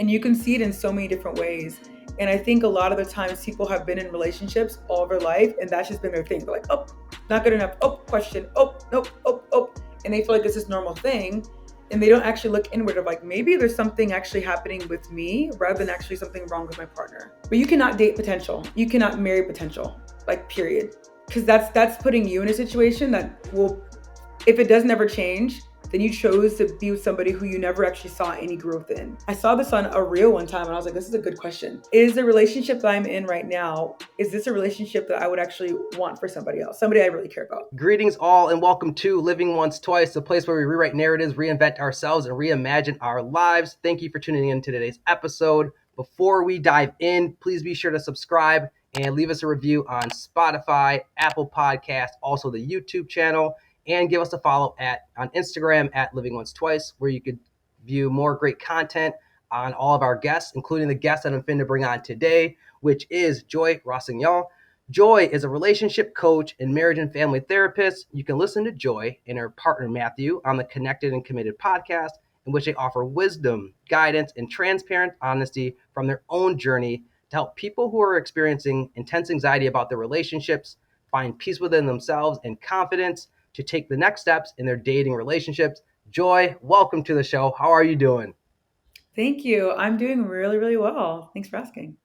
And you can see it in so many different ways. And I think a lot of the times people have been in relationships all their life, and that's just been their thing. They're like, oh, not good enough. Oh, question. Oh, nope. Oh. And they feel like it's this normal thing. And they don't actually look inward of like, maybe there's something actually happening with me rather than actually something wrong with my partner. But you cannot date potential. You cannot marry potential, like period. Because that's putting you in a situation that will, if it doesn't ever change, then you chose to be with somebody who you never actually saw any growth in. I saw this on a reel one time and I was like, this is a good question. Is the relationship that I'm in right now, is this a relationship that I would actually want for somebody else? Somebody I really care about. Greetings all and welcome to Living Once Twice, the place where we rewrite narratives, reinvent ourselves, and reimagine our lives. Thank you for tuning in to today's episode. Before we dive in, please be sure to subscribe and leave us a review on Spotify, Apple Podcasts, also the YouTube channel, and give us a follow on Instagram at Living Once Twice, where you could view more great content on all of our guests, including the guest that I'm finna bring on today, which is Joy Rossignol. Joy is a relationship coach and marriage and family therapist. You can listen to Joy and her partner Matthew on the Connected and Committed podcast, in which they offer wisdom, guidance, and transparent honesty from their own journey to help people who are experiencing intense anxiety about their relationships find peace within themselves and confidence to take the next steps in their dating relationships. Joy, welcome to the show. How are you doing? Thank you. I'm doing really, really well. Thanks for asking.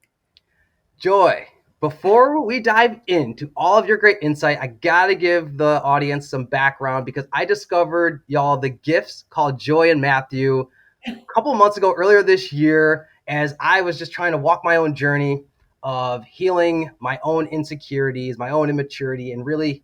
Joy, before we dive into all of your great insight, I gotta give the audience some background because I discovered y'all the gifts called Joy and Matthew a couple months ago, earlier this year, as I was just trying to walk my own journey of healing my own insecurities, my own immaturity, and really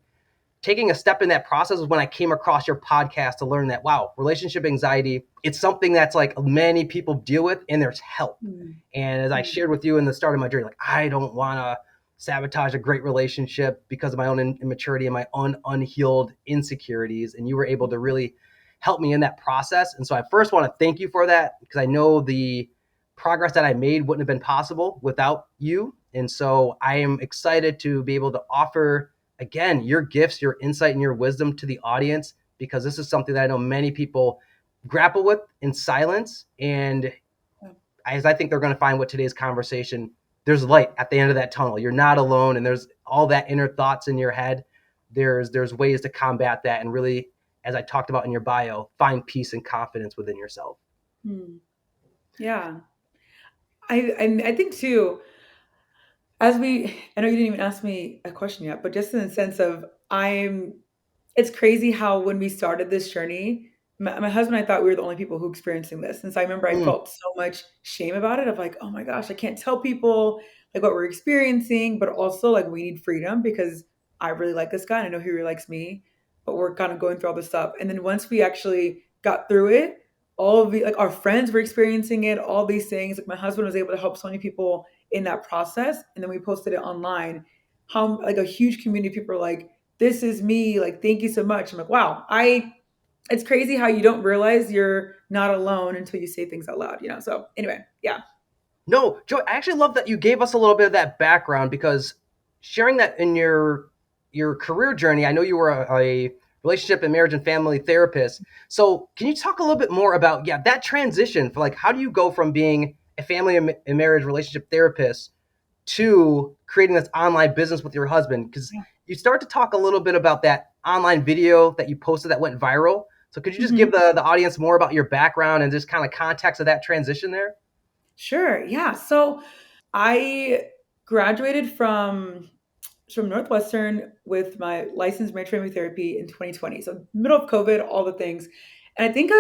taking a step in that process was when I came across your podcast to learn that, wow, relationship anxiety, it's something that's like many people deal with and there's help. And as I shared with you in the start of my journey, like, I don't want to sabotage a great relationship because of my own immaturity and my own unhealed insecurities. And you were able to really help me in that process. And so I first want to thank you for that because I know the progress that I made wouldn't have been possible without you. And so I am excited to be able to offer, again, your gifts, your insight, and your wisdom to the audience, because this is something that I know many people grapple with in silence. And as I think they're going to find with today's conversation, there's light at the end of that tunnel. You're not alone, and there's all that inner thoughts in your head. There's ways to combat that and really, as I talked about in your bio, find peace and confidence within yourself. Yeah. I think too, I know you didn't even ask me a question yet, but just in the sense of it's crazy how when we started this journey, my husband and I thought we were the only people who experiencing this. And so I remember I felt so much shame about it of like, oh my gosh, I can't tell people like what we're experiencing, but also like we need freedom because I really like this guy and I know he really likes me, but we're kind of going through all this stuff. And then once we actually got through it, all of the like our friends were experiencing it, all these things. Like my husband was able to help so many people in that process. And then we posted it online. How like a huge community of people are like, this is me, like thank you so much. I'm like, wow, it's crazy how you don't realize you're not alone until you say things out loud, you know? So anyway, yeah. No, Joy, I actually love that you gave us a little bit of that background, because sharing that in your career journey, I know you were a relationship and marriage and family therapist. So can you talk a little bit more about, that transition for like, how do you go from being a family and marriage relationship therapist to creating this online business with your husband? Because you start to talk a little bit about that online video that you posted that went viral. So could you just give the audience more about your background and just kind of context of that transition there? Sure. Yeah. So I graduated from Northwestern with my licensed marriage family therapy in 2020. So middle of COVID, all the things. And I think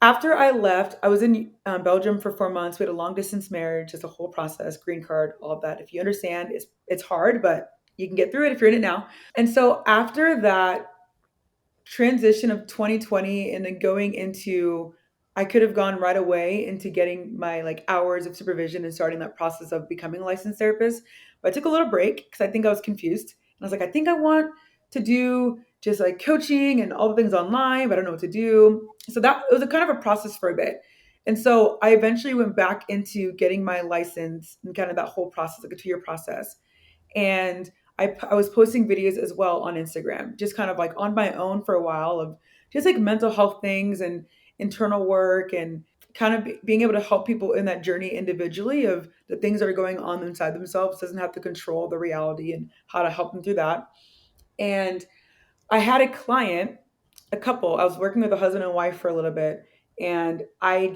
after I left, I was in Belgium for 4 months. We had a long distance marriage. It's a whole process, green card, all of that. If you understand, it's hard, but you can get through it if you're in it now. And so after that transition of 2020 and then going into, I could have gone right away into getting my like hours of supervision and starting that process of becoming a licensed therapist. But I took a little break because I think I was confused. And I was like, I think I want to do just like coaching and all the things online, but I don't know what to do. So that it was a kind of a process for a bit. And so I eventually went back into getting my license and kind of that whole process, like a 2-year process. And I was posting videos as well on Instagram, just kind of like on my own for a while of just like mental health things and internal work and kind of being able to help people in that journey individually of the things that are going on inside themselves, doesn't have to control the reality, and how to help them through that. And I had a client, a couple. I was working with a husband and wife for a little bit, and I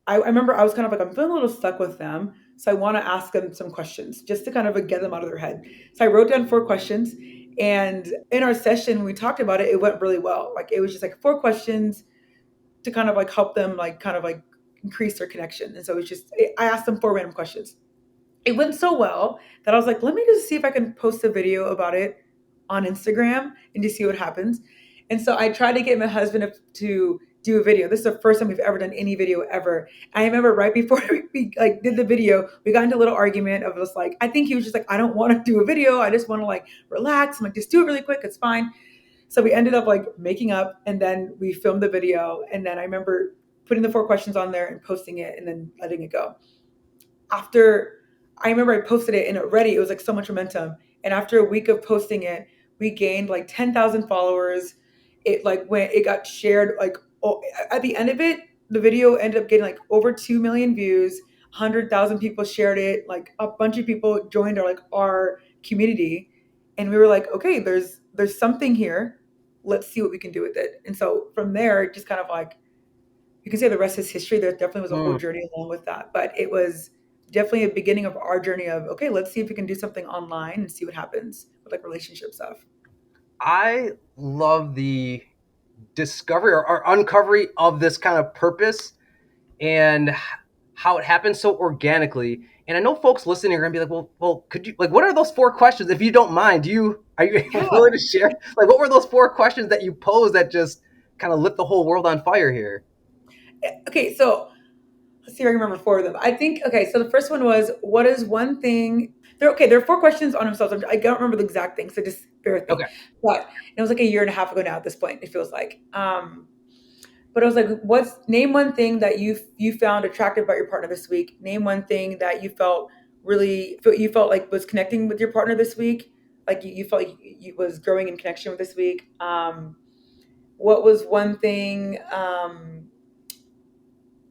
remember I was kind of like, I'm feeling a little stuck with them, so I want to ask them some questions just to kind of like get them out of their head. So I wrote down 4 questions, and in our session we talked about it. It went really well. Like it was just like 4 questions to kind of like help them like kind of like increase their connection. And so it's just I asked them 4 random questions. It went so well that I was like, let me just see if I can post a video about it on Instagram and to see what happens. And so I tried to get my husband to do a video. This is the first time we've ever done any video ever. I remember right before we like did the video, we got into a little argument of us like, I think he was just like, I don't want to do a video. I just want to like relax. I'm like, just do it really quick. It's fine. So we ended up like making up, and then we filmed the video. And then I remember putting the 4 questions on there and posting it and then letting it go. After I remember I posted it and already it was like so much momentum. And after a week of posting it, we gained like 10,000 followers. It got shared like at the end of it, the video ended up getting like over 2 million views, 100,000 people shared it, like a bunch of people joined our community. And we were like, okay, there's something here. Let's see what we can do with it. And so from there, it just kind of like, you can say the rest is history. There definitely was a whole Mm. journey along with that, but it was definitely a beginning of our journey of, okay, let's see if we can do something online and see what happens with like relationship stuff. I love the discovery or uncovery of this kind of purpose and how it happens so organically. And I know folks listening are gonna be like, well, could you like, what are those 4 questions? If you don't mind, are you Yeah. willing to share? Like, what were those 4 questions that you posed that just kind of lit the whole world on fire here? Okay, so let's see if I can remember 4 of them. I think okay. So the first one was, what is one thing? They're okay. There are 4 questions on themselves. I don't remember the exact thing, so just bear with me. Okay. But it was like a year and a half ago now. At this point, it feels like. But I was like, what's name one thing that you found attractive about your partner this week? Name one thing that you felt like was connecting with your partner this week. Like you felt like you was growing in connection with this week. What was one thing?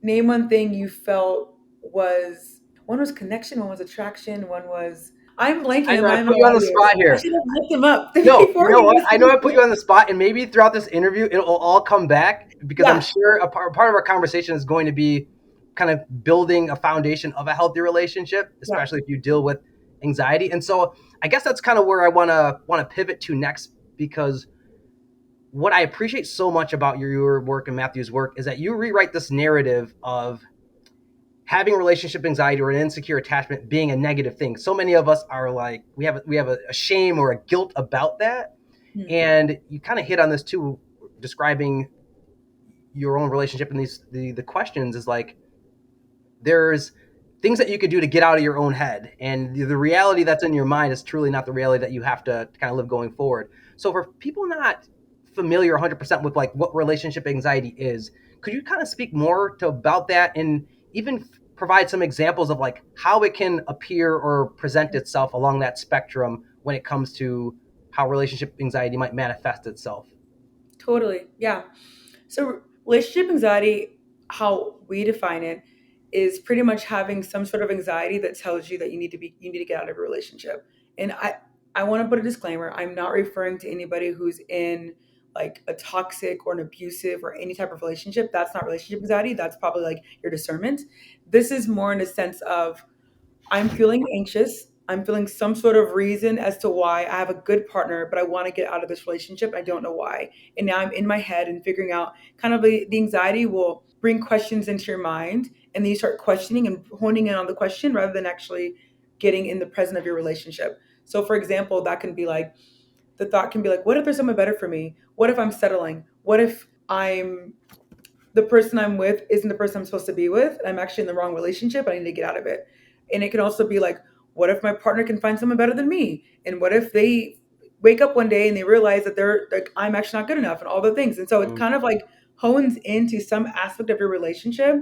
Name one thing you felt was, one was connection, one was attraction, one was, I'm I blanking. know Am I I on put you on the audio? spot I here. should have looked them up No, you before know we what? just. I know I put you on the spot, and maybe throughout this interview, it'll all come back because I'm Yeah, sure part of our conversation is going to be kind of building a foundation of a healthy relationship, yeah, especially if you deal with anxiety. And so I guess that's kind of where I want to pivot to next, because what I appreciate so much about your work and Matthew's work is that you rewrite this narrative of having relationship anxiety or an insecure attachment being a negative thing. So many of us are like, we have a shame or a guilt about that. hmm, And you kind of hit on this too, describing your own relationship. And the questions is like, there's things that you could do to get out of your own head, and the reality that's in your mind is truly not the reality that you have to kind of live going forward. So for people not familiar 100% with like what relationship anxiety is, could you kind of speak more to about that, and even provide some examples of like how it can appear or present itself along that spectrum when it comes to how relationship anxiety might manifest itself? totally. Yeah. So relationship anxiety, how we define it, is pretty much having some sort of anxiety that tells you that you need to get out of a relationship. And I want to put a disclaimer. I'm not referring to anybody who's in like a toxic or an abusive or any type of relationship. That's not relationship anxiety. That's probably like your discernment. This is more in a sense of, I'm feeling anxious. I'm feeling some sort of reason as to why I have a good partner, but I want to get out of this relationship. I don't know why. And now I'm in my head and figuring out kind of the anxiety will bring questions into your mind. And then you start questioning and honing in on the question rather than actually getting in the present of your relationship. So, for example, that can be like, the thought can be like, what if there's someone better for me? What if I'm settling? What if the person I'm with isn't the person I'm supposed to be with? I'm actually in the wrong relationship. I need to get out of it. And it can also be like, what if my partner can find someone better than me? And what if they wake up one day and they realize that they're like, I'm actually not good enough and all the things. And so it Mm. kind of like hones into some aspect of your relationship.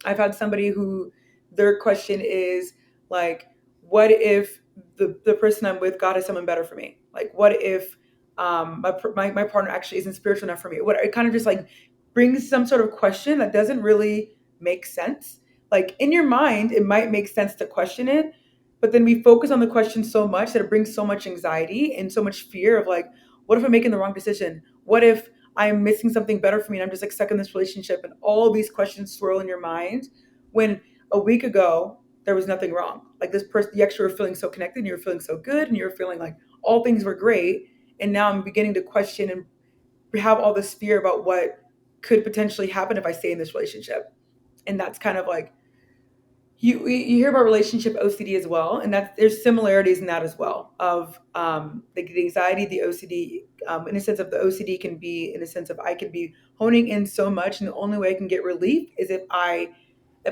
I've had somebody who their question is like, what if the person I'm with, God, is someone better for me? Like, what if my partner actually isn't spiritual enough for me? What, it kind of just like brings some sort of question that doesn't really make sense. Like in your mind, it might make sense to question it, but then we focus on the question so much that it brings so much anxiety and so much fear of like, what if I'm making the wrong decision? What if I'm missing something better for me and I'm just like stuck in this relationship? And all these questions swirl in your mind when a week ago there was nothing wrong. Like this person, you actually were feeling so connected and you were feeling so good and you were feeling like all things were great. And now I'm beginning to question and have all this fear about what could potentially happen if I stay in this relationship. And that's kind of like you hear about relationship OCD as well, and that there's similarities in that as well of the anxiety, the OCD. In a sense of the OCD can be in a sense of I can be honing in so much, and the only way I can get relief is if I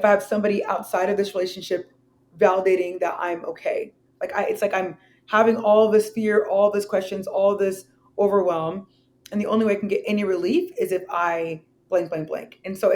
have somebody outside of this relationship validating that I'm okay. It's like I'm having all this fear, all this questions, all this overwhelm, and the only way I can get any relief is if I blank, blank, blank. And so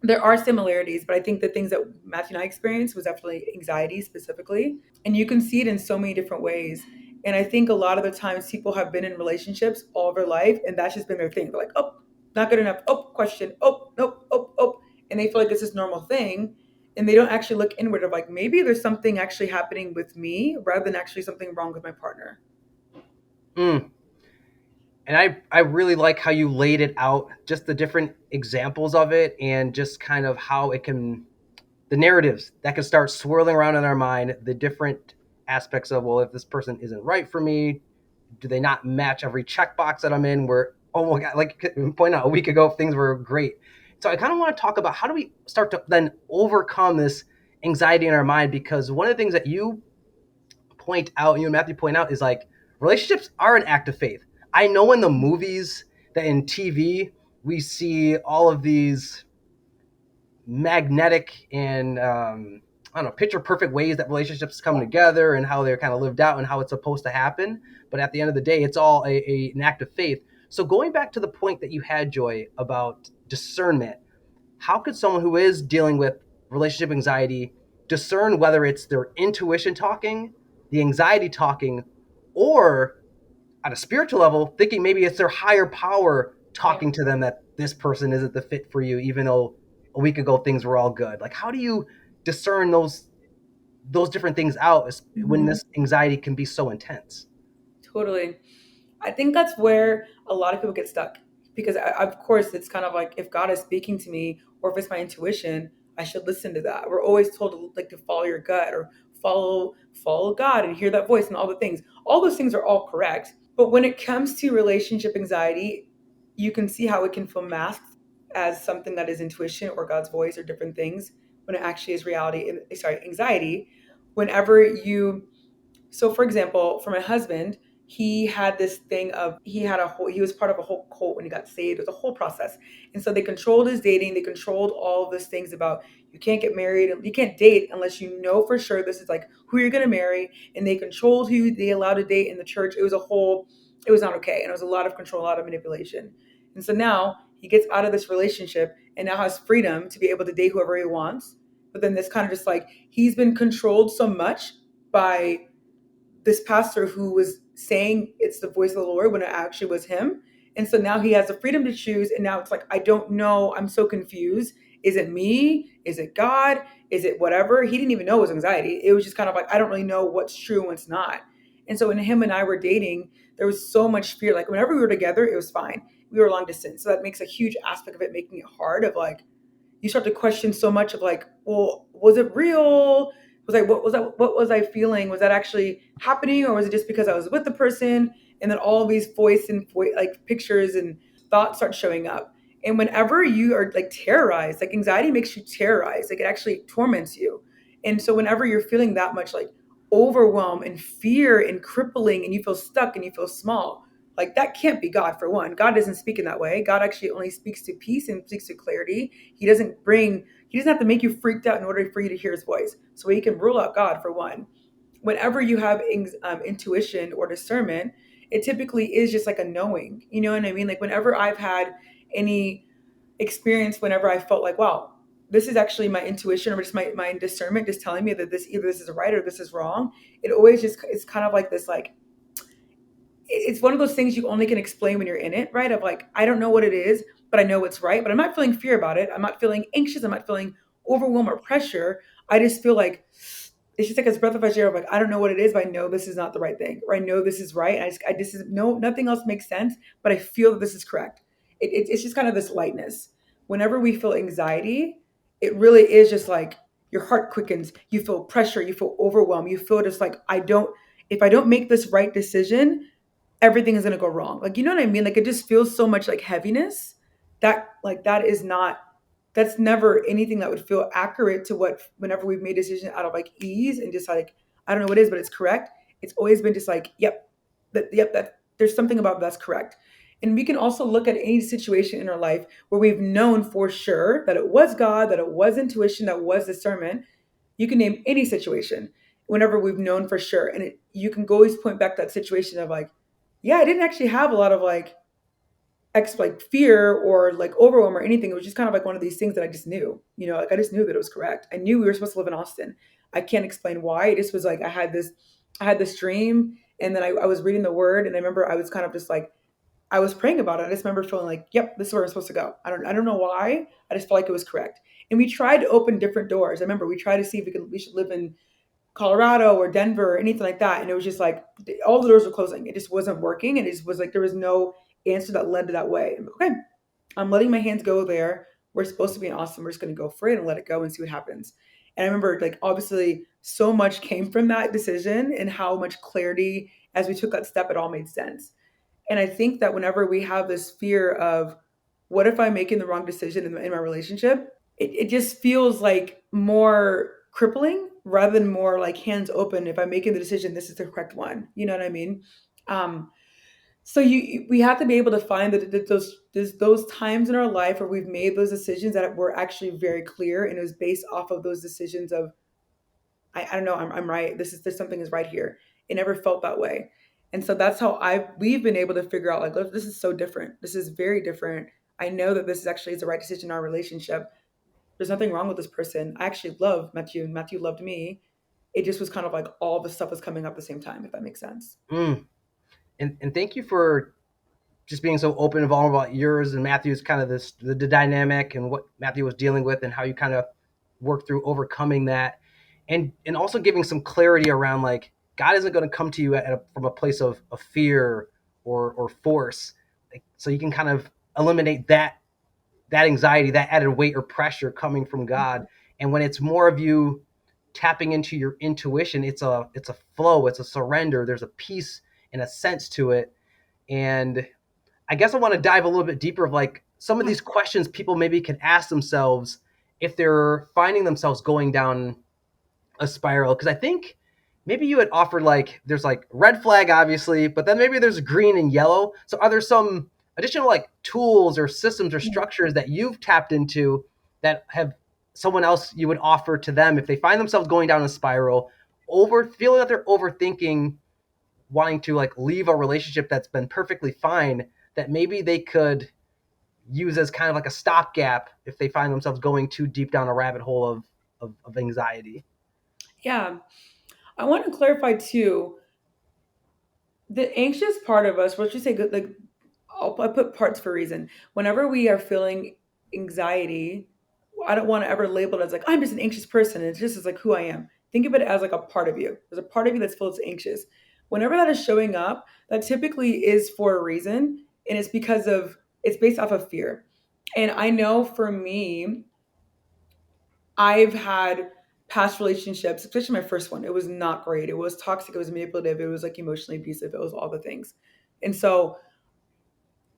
there are similarities, but I think the things that Matthew and I experienced was definitely anxiety specifically. And you can see it in so many different ways. And I think a lot of the times people have been in relationships all their life, and that's just been their thing. They're like, oh, not good enough. Oh, question. Oh, nope. Oh, oh. And they feel like it's this normal thing. And they don't actually look inward of like, maybe there's something actually happening with me rather than actually something wrong with my partner. Mm. And I really like how you laid it out, just the different examples of it and just kind of how it can, the narratives that can start swirling around in our mind, the different aspects of, well, if this person isn't right for me, do they not match every checkbox that I'm in where, oh my God, like you pointed out a week ago, things were great. So I kind of want to talk about how do we start to then overcome this anxiety in our mind? Because one of the things that you point out, you and Matthew point out, is like relationships are an act of faith. I know in the movies that in TV we see all of these magnetic and I don't know, picture perfect ways that relationships come together and how they're kind of lived out and how it's supposed to happen. But at the end of the day, it's all an act of faith. So going back to the point that you had, Joy, about discernment, how could someone who is dealing with relationship anxiety discern whether it's their intuition talking, the anxiety talking, or at a spiritual level, thinking maybe it's their higher power talking to them that this person isn't the fit for you, even though a week ago things were all good. Like, how do you discern those different things out when Mm-hmm. this anxiety can be so intense? Totally. I think that's where a lot of people get stuck because, of course, it's kind of like if God is speaking to me or if it's my intuition, I should listen to that. We're always told to like to follow your gut or follow God and hear that voice and all the things. All those things are all correct. But when it comes to relationship anxiety, you can see how it can feel masked as something that is intuition or God's voice or different things when it actually is reality. Sorry, anxiety. Whenever you so, for example, for my husband, he had this thing of he was part of a whole cult when he got saved. It was a whole process, and so they controlled his dating. They controlled all of these things about you can't get married, you can't date unless you know for sure this is like who you're going to marry. And they controlled who they allowed to date in the church. It was not okay, and it was a lot of control, a lot of manipulation. And so now he gets out of this relationship and now has freedom to be able to date whoever he wants. But then this kind of just like he's been controlled so much by this pastor who was saying it's the voice of the Lord when it actually was him. And so now he has the freedom to choose. And now it's like, I don't know. I'm so confused. Is it me? Is it God? Is it whatever? He didn't even know it was anxiety. It was just kind of like, I don't really know what's true and what's not. And so when him and I were dating, there was so much fear. Like whenever we were together, it was fine. We were long distance. So that makes a huge aspect of it, making it hard of like, you start to question so much of like, well, was it real? What was I feeling? Was that actually happening, or was it just because I was with the person? And then all these like pictures and thoughts start showing up. And whenever you are like terrorized, like anxiety makes you terrorized, like it actually torments you. And so whenever you're feeling that much like overwhelm and fear and crippling, and you feel stuck and you feel small, like that can't be God for one. God doesn't speak in that way. God actually only speaks to peace and speaks to clarity. He doesn't have to make you freaked out in order for you to hear his voice. So he can rule out God for one. Whenever you have intuition or discernment, it typically is just like a knowing. You know what I mean? Like whenever I've had any experience, whenever I felt like, wow, this is actually my intuition or just my discernment just telling me that either this is right or this is wrong. It always just, it's kind of like this, like, it's one of those things you only can explain when you're in it, right? Of like, I don't know what it is, but I know what's right. But I'm not feeling fear about it. I'm not feeling anxious. I'm not feeling overwhelmed or pressure. I just feel like it's just like a breath of fresh air of like, I don't know what it is, but I know this is not the right thing, or I know this is right. I just no, nothing else makes sense, but I feel that this is correct. It's just kind of this lightness. Whenever we feel anxiety, it really is just like your heart quickens, you feel pressure, you feel overwhelmed, you feel just like, if I don't make this right decision, everything is going to go wrong. Like, you know what I mean? Like, it just feels so much like heaviness that, like, that is not, that's never anything that would feel accurate to what, whenever we've made decisions out of like ease and just like, I don't know what it is, but it's correct. It's always been just like, yep, that there's something about that's correct. And we can also look at any situation in our life where we've known for sure that it was God, that it was intuition, that was discernment. You can name any situation whenever we've known for sure. And you can always point back to that situation of like, yeah, I didn't actually have a lot of like fear or like overwhelm or anything. It was just kind of like one of these things that I just knew, like I just knew that it was correct. I knew we were supposed to live in Austin. I can't explain why. It just was like I had this dream, and then I was reading the word, and I remember I was kind of just like, I was praying about it. I just remember feeling like, yep, this is where I'm supposed to go. I don't know why. I just felt like it was correct. And we tried to open different doors. I remember we tried to see if we should live in Colorado or Denver or anything like that. And it was just like all the doors were closing. It just wasn't working. And it just was like there was no answer that led to that way. I'm like, okay, I'm letting my hands go there. We're supposed to be in Austin. We're just going to go for it and let it go and see what happens. And I remember, like, obviously, so much came from that decision and how much clarity as we took that step, it all made sense. And I think that whenever we have this fear of what if I'm making the wrong decision in my relationship, it just feels like more crippling rather than more like hands open. If I'm making the decision, this is the correct one. You know what I mean? Um, so we have to be able to find that those times in our life where we've made those decisions that were actually very clear, and it was based off of those decisions of I don't know, I'm right. There's something is right here. It never felt that way. And so that's how we've been able to figure out like, look, this is so different. This is very different. I know that this is actually is the right decision in our relationship. There's nothing wrong with this person. I actually love Matthew and Matthew loved me. It just was kind of like all the stuff was coming up at the same time, if that makes sense. Mm. And thank you for just being so open and vulnerable about yours and Matthew's kind of the dynamic and what Matthew was dealing with and how you kind of worked through overcoming that, and also giving some clarity around like God isn't going to come to you from a place of fear or force, like, so you can kind of eliminate that anxiety, that added weight or pressure coming from God. And when it's more of you tapping into your intuition, it's a flow, it's a surrender. There's a peace and a sense to it. And I guess I want to dive a little bit deeper of like some of Yeah. these questions people maybe can ask themselves if they're finding themselves going down a spiral. Because I think maybe you had offered like there's like red flag, obviously, but then maybe there's green and yellow. So are there some additional like tools or systems or structures that you've tapped into that have someone else you would offer to them if they find themselves going down a spiral, over feeling that they're overthinking, wanting to like leave a relationship that's been perfectly fine, that maybe they could use as kind of like a stopgap if they find themselves going too deep down a rabbit hole of anxiety? Yeah. I want to clarify too, the anxious part of us, let's just say like I put parts for a reason. Whenever we are feeling anxiety, I don't want to ever label it as like I'm just an anxious person. It's just as like who I am. Think of it as like a part of you. There's a part of you that's feels anxious. Whenever that is showing up, that typically is for a reason, and it's based off of fear. And I know for me, I've had past relationships, especially my first one. It was not great. It was toxic. It was manipulative. It was like emotionally abusive. It was all the things. And so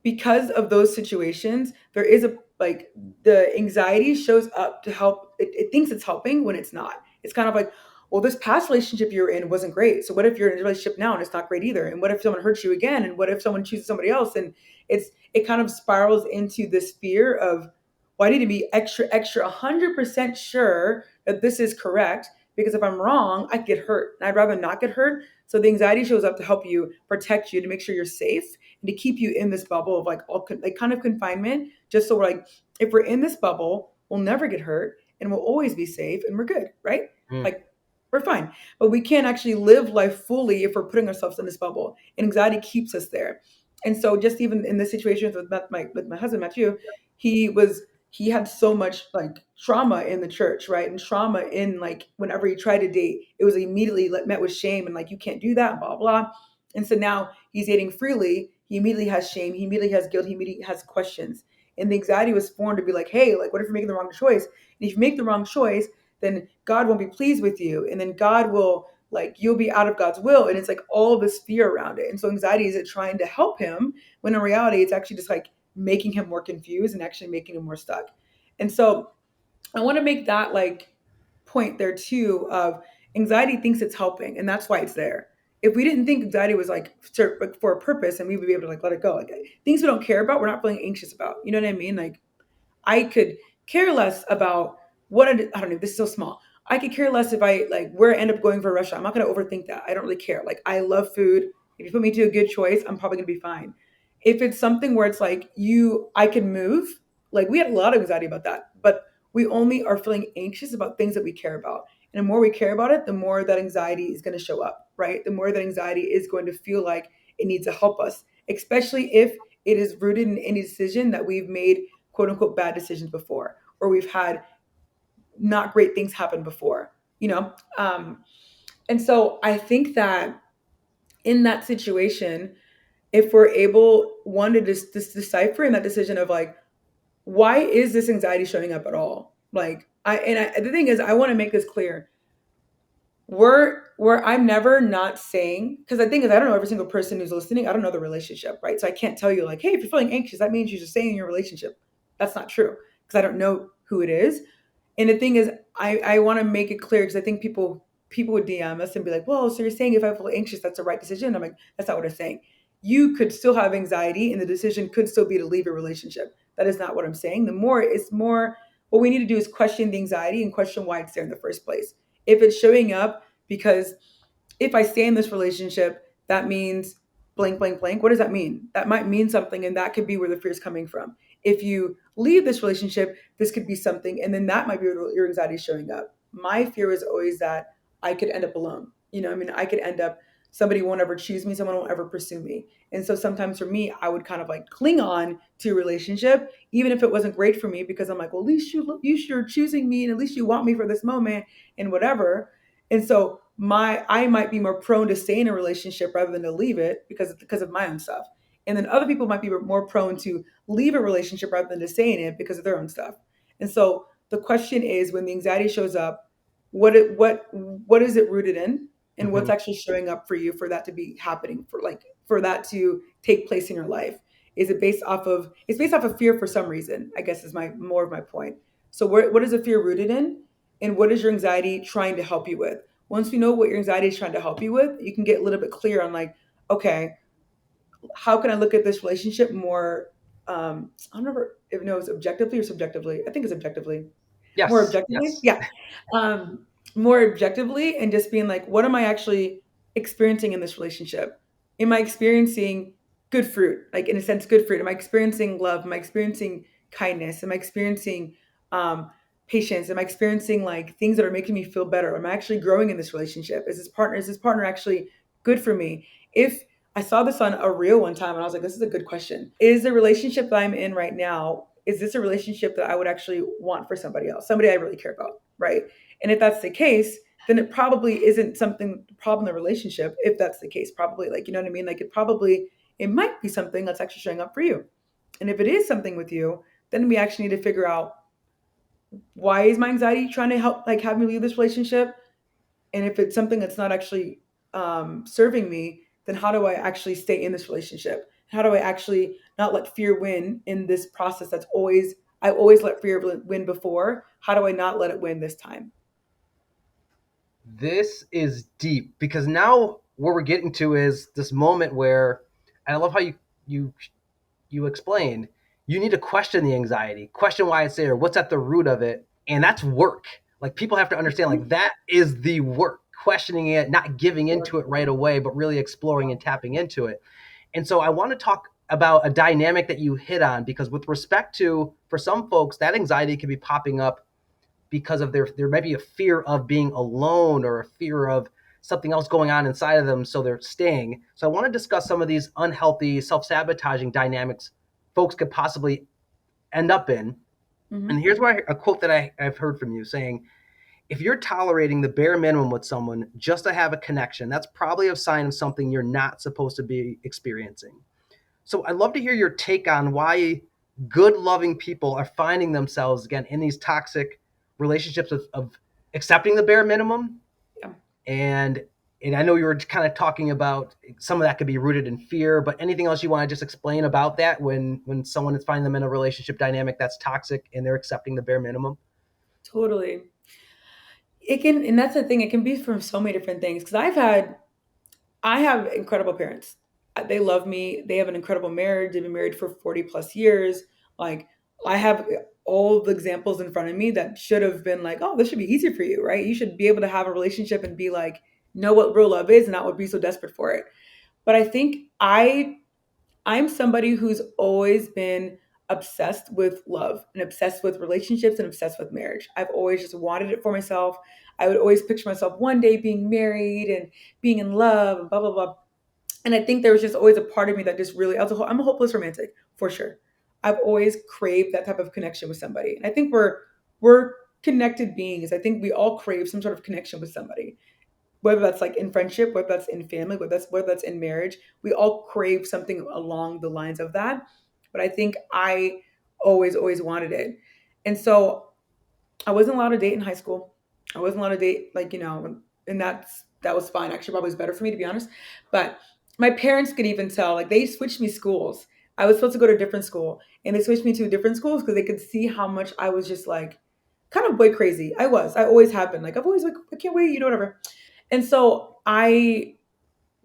because of those situations, there is a like the anxiety shows up to help. It thinks it's helping when it's not. It's kind of like, well, this past relationship you were in wasn't great. So what if you're in a relationship now and it's not great either? And what if someone hurts you again? And what if someone chooses somebody else? And it kind of spirals into this fear of, well, I need to be extra 100% sure that this is correct, because if I'm wrong, I get hurt. And I'd rather not get hurt. So the anxiety shows up to help you, protect you, to make sure you're safe, and to keep you in this bubble of like like kind of confinement, just so we're like, if we're in this bubble, we'll never get hurt and we'll always be safe and we're good, right? Mm. Like, we're fine. But we can't actually live life fully if we're putting ourselves in this bubble. And anxiety keeps us there. And so just even in this situation with my husband Matthew, he had so much like trauma in the church, right? And trauma in like whenever he tried to date, it was immediately met with shame and like you can't do that, blah blah. And so now he's dating freely. He immediately has shame. He immediately has guilt. He immediately has questions. And the anxiety was formed to be like, hey, like what if you're making the wrong choice? And if you make the wrong choice, then God won't be pleased with you, and then God will like you'll be out of God's will, and it's like all this fear around it. And so anxiety is it trying to help him when in reality it's actually just like making him more confused and actually making him more stuck. And so I want to make that like point there too of anxiety thinks it's helping and that's why it's there. If we didn't think anxiety was like for a purpose and we would be able to like let it go, like things we don't care about, we're not feeling anxious about. You know what I mean? Like I could care less about what I don't know. This is so small. I could care less if I like where I end up going for a restaurant. I'm not going to overthink that. I don't really care. Like I love food. If you put me to a good choice, I'm probably going to be fine. If it's something where it's like I can move. Like we had a lot of anxiety about that, but we only are feeling anxious about things that we care about. And the more we care about it, the more that anxiety is going to show up, right? The more that anxiety is going to feel like it needs to help us, especially if it is rooted in any decision that we've made quote unquote bad decisions before, or we've had not great things happen before, you know? And so I think that in that situation, if we're able, one, to just decipher in that decision of like, why is this anxiety showing up at all? Like, the thing is, I want to make this clear. I'm never not saying, because I think is I don't know every single person who's listening. I don't know the relationship, right? So I can't tell you like, hey, if you're feeling anxious, that means you're just staying in your relationship. That's not true because I don't know who it is. And the thing is, I want to make it clear because I think people would DM us and be like, well, so you're saying if I feel anxious, that's the right decision? I'm like, that's not what I'm saying. You could still have anxiety, and the decision could still be to leave your relationship. That is not what I'm saying. It's more what we need to do is question the anxiety and question why it's there in the first place. If it's showing up because if I stay in this relationship, that means blank, blank, blank. What does that mean? That might mean something, and that could be where the fear is coming from. If you leave this relationship, this could be something, and then that might be where your anxiety is showing up. My fear is always that I could end up alone. You know, I mean, I could end up somebody won't ever choose me, someone won't ever pursue me. And so sometimes for me, I would kind of like cling on to a relationship, even if it wasn't great for me, because I'm like, well, at least you're choosing me, and at least you want me for this moment, and whatever. And so I might be more prone to stay in a relationship rather than to leave it because of my own stuff. And then other people might be more prone to leave a relationship rather than to stay in it because of their own stuff. And so the question is when the anxiety shows up, what is it rooted in? And what's Mhm. actually showing up for you for that to be happening, for that to take place in your life? Is it based off of fear for some reason, I guess is my more of my point. So what is the fear rooted in? And what is your anxiety trying to help you with? Once you know what your anxiety is trying to help you with, you can get a little bit clear on like, okay, how can I look at this relationship more? I don't know if it knows objectively or subjectively. I think it's objectively. More Yes, objectively, yes. yeah. More objectively, and just being like, what am I actually experiencing in this relationship? Am I experiencing good fruit, like in a sense, good fruit? Am I experiencing love? Am I experiencing kindness? Am I experiencing um, patience? Am I experiencing like things that are making me feel better? Am I actually growing in this relationship? Is this partner actually good for me? If I saw this on a reel one time and I was like, this is a good question. Is the relationship that I'm in right now, is this a relationship that I would actually want for somebody else, somebody I really care about, right? And if that's the case, then it probably isn't something problem in the relationship. If that's the case, probably like, you know what I mean? Like it might be something that's actually showing up for you. And if it is something with you, then we actually need to figure out why is my anxiety trying to help like have me leave this relationship? And if it's something that's not actually serving me, then how do I actually stay in this relationship? How do I actually not let fear win in this process I always let fear win before. How do I not let it win this time? This is deep because now what we're getting to is this moment where, and I love how you you explained, you need to question the anxiety, question why it's there, what's at the root of it, and that's work. Like people have to understand, like that is the work, questioning it, not giving into it right away, but really exploring and tapping into it. And so I want to talk about a dynamic that you hit on because with respect to, for some folks, that anxiety can be popping up because of there might be a fear of being alone or a fear of something else going on inside of them, so they're staying. So I want to discuss some of these unhealthy self-sabotaging dynamics folks could possibly end up in. And Hmm. here's where a quote that I've heard from you saying, if you're tolerating the bare minimum with someone just to have a connection, that's probably a sign of something you're not supposed to be experiencing. So I'd love to hear your take on why good, loving people are finding themselves again in these toxic relationships of accepting the bare minimum. Yeah, And and I know you were kind of talking about some of that could be rooted in fear, but anything else you want to just explain about that when someone is finding them in a relationship dynamic that's toxic and they're accepting the bare minimum? totally. It can, and that's the thing. It can be from so many different things. Because I have incredible parents. They love me. They have an incredible marriage. They've been married for 40 plus years. Like, I have all the examples in front of me that should have been like, oh, this should be easy for you, right? You should be able to have a relationship and be like, know what real love is and not would be so desperate for it. But I think I'm somebody who's always been obsessed with love and obsessed with relationships and obsessed with marriage. I've always just wanted it for myself. I would always picture myself one day being married and being in love and blah blah blah. And I think there was just always a part of me that just really, I'm a hopeless romantic for sure. I've always craved that type of connection with somebody. And I think we're connected beings. I think we all crave some sort of connection with somebody, whether that's like in friendship, whether that's in family, whether that's in marriage. We all crave something along the lines of that. But I think I always wanted it. And so I wasn't allowed to date in high school. I wasn't allowed to date, like, and that was fine. Actually, probably was better for me, to be honest. But my parents could even tell, like, they switched me schools. I was supposed to go to a different school, and they switched me to different schools because they could see how much I was just like kind of boy crazy. I was. I always have been. Like, I've always like, I can't wait, whatever. And so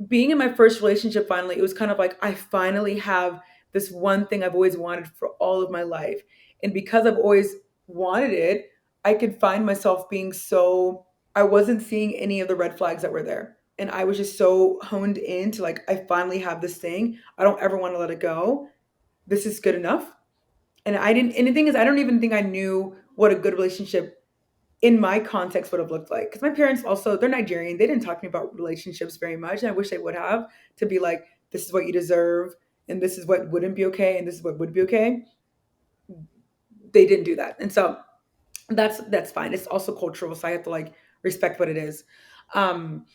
being in my first relationship, finally, it was kind of like I finally have this one thing I've always wanted for all of my life. And because I've always wanted it, I could find myself being so, I wasn't seeing any of the red flags that were there. And I was just so honed in to like, I finally have this thing. I don't ever want to let it go. This is good enough. And the thing is, I don't even think I knew what a good relationship in my context would have looked like. Because my parents also, they're Nigerian. They didn't talk to me about relationships very much. And I wish they would have, to be like, this is what you deserve, and this is what wouldn't be okay, and this is what would be okay. They didn't do that. And so that's fine. It's also cultural. So I have to like respect what it is. Um,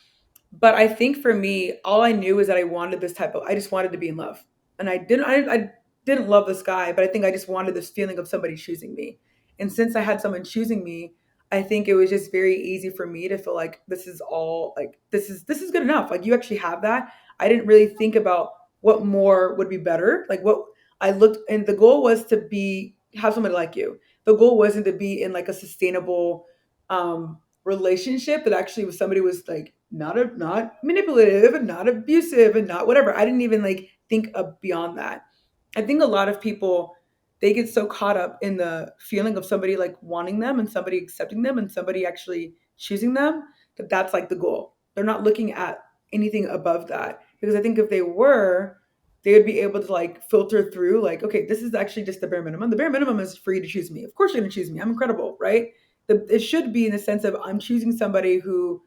but I think for me, all I knew is that I just wanted to be in love. And I didn't love this guy, but I think I just wanted this feeling of somebody choosing me. And since I had someone choosing me, I think it was just very easy for me to feel like this is all like this is good enough. Like, you actually have that. I didn't really think about what more would be better. Like, what I looked, and the goal was to be have somebody like you. The goal wasn't to be in like a sustainable relationship that actually was somebody was like not manipulative and not abusive and not whatever. I didn't even like think of beyond that. I think a lot of people, they get so caught up in the feeling of somebody like wanting them and somebody accepting them and somebody actually choosing them, that that's like the goal. They're not looking at anything above that, because I think if they were, they would be able to like filter through like, okay, this is actually just the bare minimum. The bare minimum is for you to choose me. Of course you're going to choose me. I'm incredible, right? It should be in the sense of I'm choosing somebody who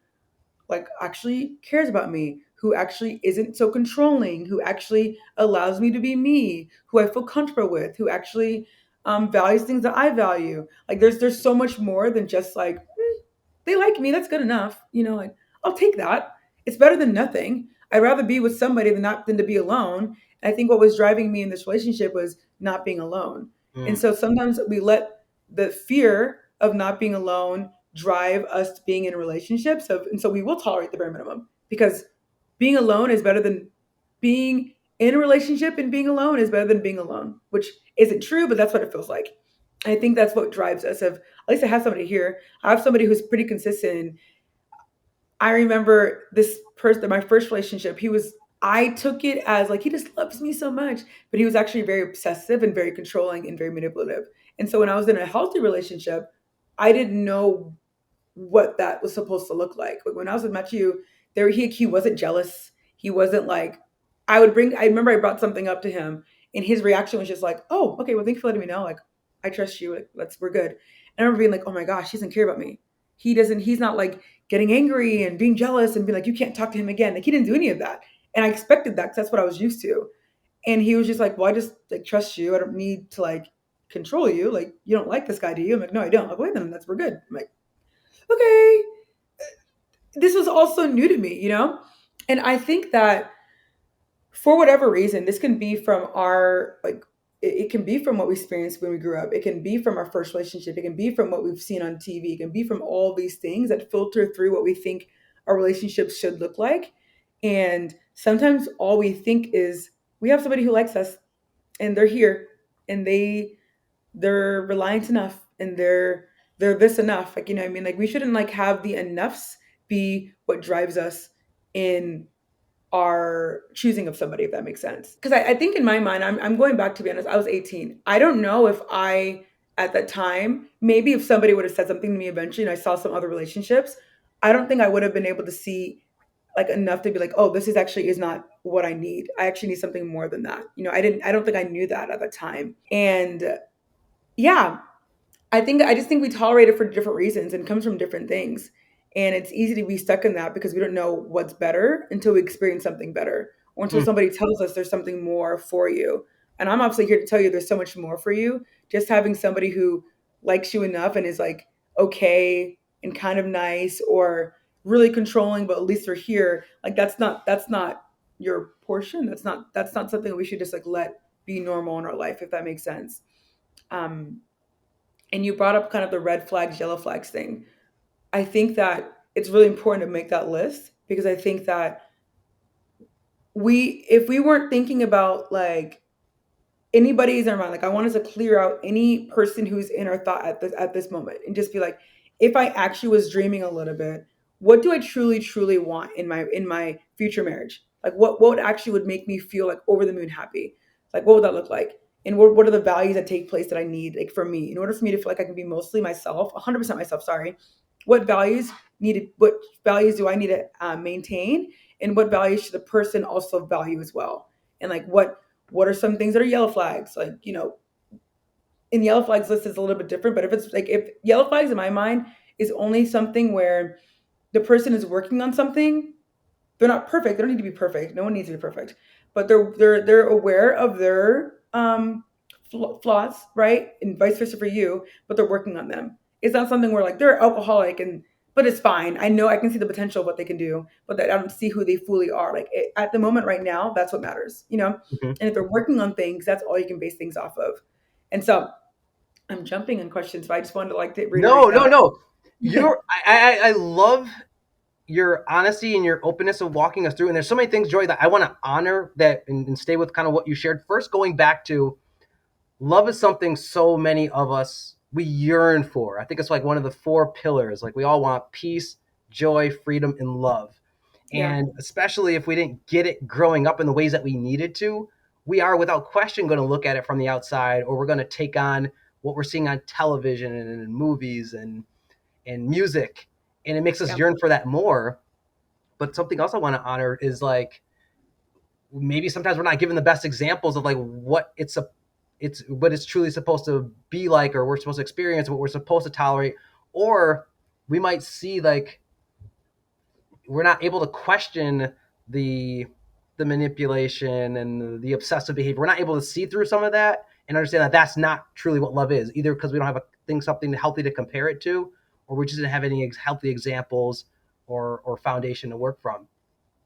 like actually cares about me, who actually isn't so controlling, who actually allows me to be me, who I feel comfortable with, who actually values things that I value. Like, there's so much more than just like, they like me, that's good enough. Like, I'll take that. It's better than nothing. I'd rather be with somebody than to be alone. And I think what was driving me in this relationship was not being alone. And Mm, so sometimes we let the fear of not being alone drive us to being in relationships and so we will tolerate the bare minimum, because being alone is better than being in a relationship, and being alone is better than being alone, which isn't true, but that's what it feels like. I think that's what drives us. Of, at least I have somebody here. I have somebody who's pretty consistent. I remember this person, my first relationship, I took it as like, he just loves me so much, but he was actually very obsessive and very controlling and very manipulative. And so when I was in a healthy relationship, I didn't know what that was supposed to look like. Like, when I was with Matthew, he wasn't jealous. He wasn't like, I remember I brought something up to him, and his reaction was just like, oh, okay, well, thank you for letting me know. Like, I trust you. Like, we're good. And I remember being like, oh my gosh, he doesn't care about me. He's not like getting angry and being jealous and being like, you can't talk to him again. Like, he didn't do any of that. And I expected that because that's what I was used to. And he was just like, well, I just like trust you. I don't need to like control you. Like, you don't like this guy, do you? I'm like, no, I don't. I'm like, wait a minute, we're good. I'm like, okay. This was also new to me, you know? And I think that for whatever reason, this can be from our, like, it can be from what we experienced when we grew up. It can be from our first relationship. It can be from what we've seen on TV. It can be from all these things that filter through what we think our relationships should look like. And sometimes all we think is we have somebody who likes us and they're here and they're reliant enough and they're this enough. Like, you know what I mean? Like, we shouldn't like have the enoughs be what drives us in our choosing of somebody, if that makes sense. Because I think in my mind, I'm going back, to be honest, I was 18. I don't know if I, at that time, maybe if somebody would have said something to me eventually and I saw some other relationships, I don't think I would have been able to see like enough to be like, oh, this is actually is not what I need. I actually need something more than that. You know, I don't think I knew that at the time. And yeah, I just think we tolerate it for different reasons and comes from different things. And it's easy to be stuck in that because we don't know what's better until we experience something better or until Mm, somebody tells us there's something more for you. And I'm obviously here to tell you there's so much more for you. Just having somebody who likes you enough and is like okay and kind of nice or really controlling, but at least they're here. Like that's not your portion. That's not something we should just like let be normal in our life, if that makes sense. Um, and you brought up kind of the red flags, yellow flags thing. I think that it's really important to make that list because I think that if we weren't thinking about like anybody's in our mind, like I want us to clear out any person who's in our thought at this moment and just be like, if I actually was dreaming a little bit, what do I truly want in my future marriage? Like what actually would make me feel like over the moon happy? Like what would that look like? And what are the values that take place that I need like for me in order for me to feel like I can be mostly myself, 100% myself, sorry. What values do I need to maintain and what values should the person also value as well? And like what are some things that are yellow flags? Like, you know, in yellow flags list is a little bit different, but if it's like if yellow flags in my mind is only something where the person is working on something, they're not perfect. They don't need to be perfect. No one needs to be perfect, but they're aware of their flaws, right? And vice versa for you, but they're working on them. It's not something where like they're alcoholic and but it's fine. I know I can see the potential of what they can do, but that I don't see who they fully are. Like at the moment right now, that's what matters, you know. mhm. And if they're working on things, that's all you can base things off of. And so I'm jumping in questions, but I just wanted to like to No, reiterate no, that. no. I love your honesty and your openness of walking us through. And there's so many things, Joy, that I want to honor that and stay with kind of what you shared. First, going back to love is something so many of us we yearn for. I think it's like one of the four pillars. Like we all want peace, joy, freedom, and love. Yeah, And especially if we didn't get it growing up in the ways that we needed to, we are without question going to look at it from the outside, or we're going to take on what we're seeing on television and in movies and music, and it makes us yeah, yearn for that more. But something else I want to honor is like maybe sometimes we're not given the best examples of like it's what it's truly supposed to be like, or we're supposed to experience, what we're supposed to tolerate, or we might see like we're not able to question the the manipulation and the obsessive behavior. We're not able to see through some of that and understand that that's not truly what love is, either because we don't have a thing something healthy to compare it to, or we just didn't have any healthy examples or foundation to work from.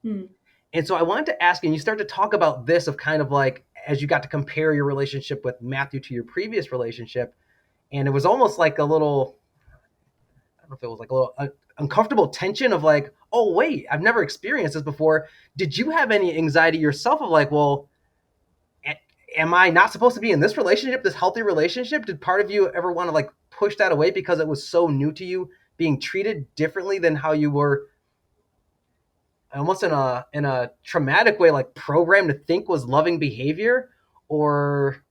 hmm, And so I wanted to ask you, and you start to talk about this of kind of like as you got to compare your relationship with Matthew to your previous relationship, and it was almost like a little, I don't know if it was like a little uncomfortable tension of like, oh wait, I've never experienced this before. Did you have any anxiety yourself of like, well, am I not supposed to be in this relationship, this healthy relationship? Did part of you ever want to like push that away because it was so new to you, being treated differently than how you were almost in a traumatic way, like programmed to think was loving behavior, or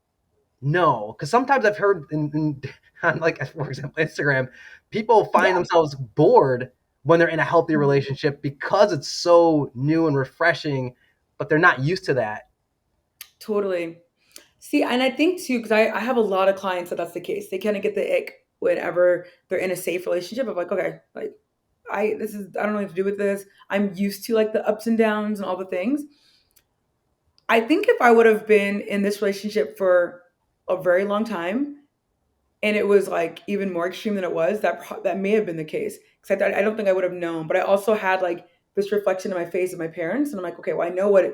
no? Because sometimes I've heard on like for example Instagram, people find yeah, themselves bored when they're in a healthy mhm, relationship because it's so new and refreshing, but they're not used to that. totally. See, and I think too, because I have a lot of clients that that's the case. They kind of get the ick whenever they're in a safe relationship of like, okay, like I don't know what to do with this. I'm used to like the ups and downs and all the things. I think if I would have been in this relationship for a very long time, and it was like even more extreme than it was, that may have been the case, because I don't think I would have known. But I also had like this reflection in my face of my parents, and I'm like, okay, well, I know what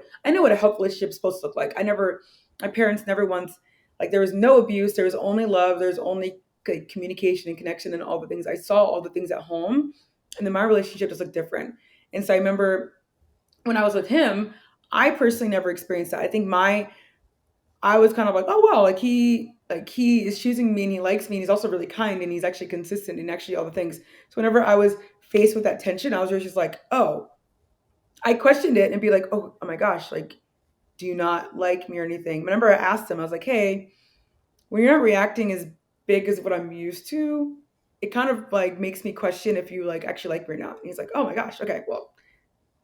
a healthy relationship is supposed to look like. My parents never once, like, there was no abuse, there was only love, there's only like, communication and connection and all the things. I saw all the things at home, and then my relationship just looked different. And so I remember when I was with him, I personally never experienced that. I think my I was kind of like, oh well, like he is choosing me and he likes me and he's also really kind and he's actually consistent and actually all the things. So whenever I was faced with that tension, I was just like, oh, I questioned it and be like, oh my gosh, like, do you not like me or anything? Whenever I asked him, I was like, hey, when you're not reacting as big as what I'm used to, it kind of like makes me question if you like actually like me or not. And he's like, oh my gosh, okay, well,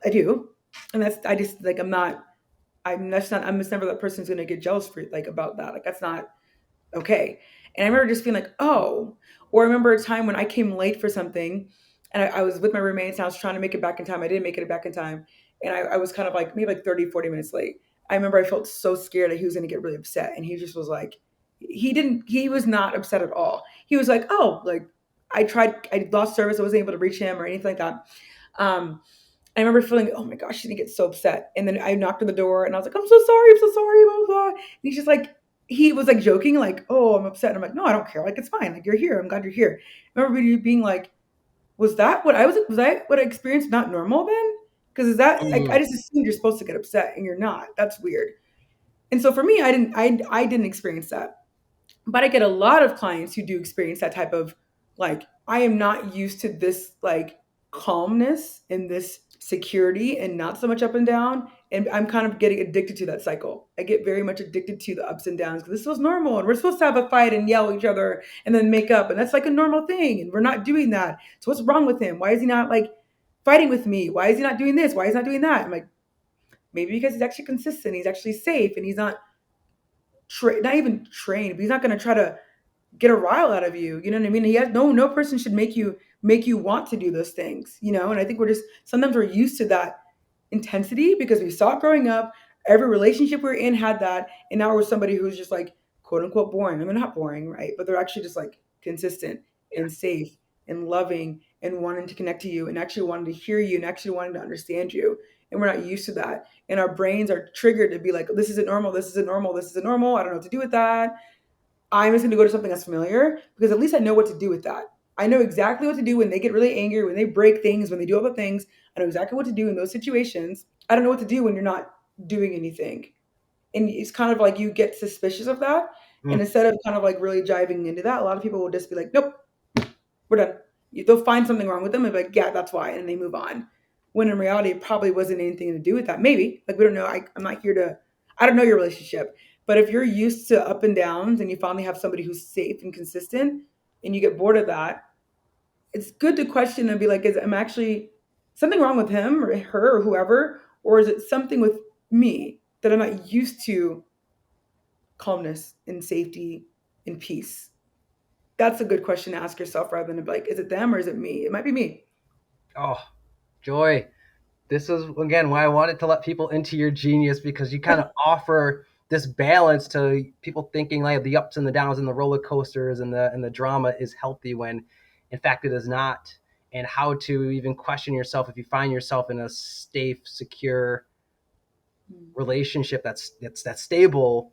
I do. And that's I just like I'm just never that person who's gonna get jealous for like about that. Like that's not okay. And I remember just being like, oh, or I remember a time when I came late for something and I was with my roommates and I was trying to make it back in time. I didn't make it back in time. And I was kind of like maybe like 30, 40 minutes late. I remember I felt so scared that he was going to get really upset. And he just was like, he was not upset at all. He was like, oh, like I lost service. I wasn't able to reach him or anything like that. Um, I remember feeling, oh my gosh, she didn't get so upset. And then I knocked on the door and I was like, I'm so sorry, blah, blah, blah. And he's just like, he was like joking, like, oh, I'm upset. And I'm like, no, I don't care. Like, it's fine. Like, you're here. I'm glad you're here. I remember you being like, was that what I experienced not normal then? Because is that, like, I Mm. just assumed you're supposed to get upset and you're not. That's weird. And so for me, I didn't experience that. But I get a lot of clients who do experience that type of like, I am not used to this like calmness and this security and not so much up and down. And I'm kind of getting addicted to that cycle. I get very much addicted to the ups and downs because this was normal and we're supposed to have a fight and yell at each other and then make up. And that's like a normal thing. And we're not doing that. So what's wrong with him? Why is he not like fighting with me? Why is he not doing this? Why is he not doing that? I'm like, maybe because he's actually consistent. He's actually safe and he's not even trained, but he's not going to try to get a rile out of you. You know what I mean? He has no person should make you want to do those things, you know? And I think we're just sometimes we're used to that intensity because we saw it growing up. Every relationship we're in had that. And now we're somebody who's just like quote unquote boring. I mean not boring, right? But they're actually just like consistent Yeah. and safe and loving and wanting to connect to you and actually wanting to hear you and actually wanting to understand you. And we're not used to that. And our brains are triggered to be like, this isn't normal, this isn't normal, this isn't normal. I don't know what to do with that. I'm just going to go to something that's familiar because at least I know what to do with that. I know exactly what to do when they get really angry, when they break things, when they do other things. I know exactly what to do in those situations. I don't know what to do when you're not doing anything. And it's kind of like you get suspicious of that. And Mm. instead of kind of like really jiving into that, a lot of people will just be like, nope, we're done. They'll find something wrong with them and be like, yeah, that's why. And they move on. When in reality, it probably wasn't anything to do with that. Maybe. Like, we don't know. I'm not here to, I don't know your relationship. But if you're used to up and downs and you finally have somebody who's safe and consistent and you get bored of that, it's good to question and be like, am actually something wrong with him or her or whoever? Or is it something with me that I'm not used to calmness and safety and peace? That's a good question to ask yourself rather than to be like, is it them or is it me? It might be me. Oh, Joy. This is again why I wanted to let people into your genius because you kind of offer this balance to people thinking like the ups and the downs and the roller coasters and the drama is healthy when in fact it is not, and how to even question yourself if you find yourself in a safe, secure relationship that's stable.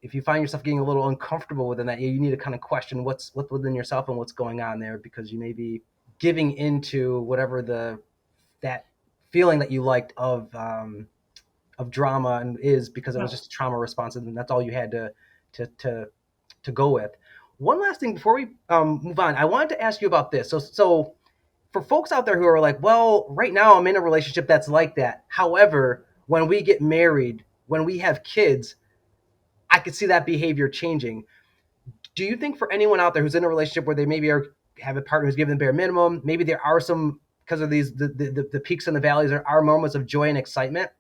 If you find yourself getting a little uncomfortable within that, you need to kind of question what's within yourself and what's going on there because you may be giving into whatever the that feeling that you liked of drama and is because it was Yeah. just a trauma response and that's all you had to to to go with. One last thing before we move on, I wanted to ask you about this. So for folks out there who are like, well, right now I'm in a relationship that's like that. However, when we get married, when we have kids, I could see that behavior changing. Do you think for anyone out there who's in a relationship where they maybe have a partner who's given the bare minimum, maybe there are some because of these the peaks and the valleys, there are moments of joy and excitement,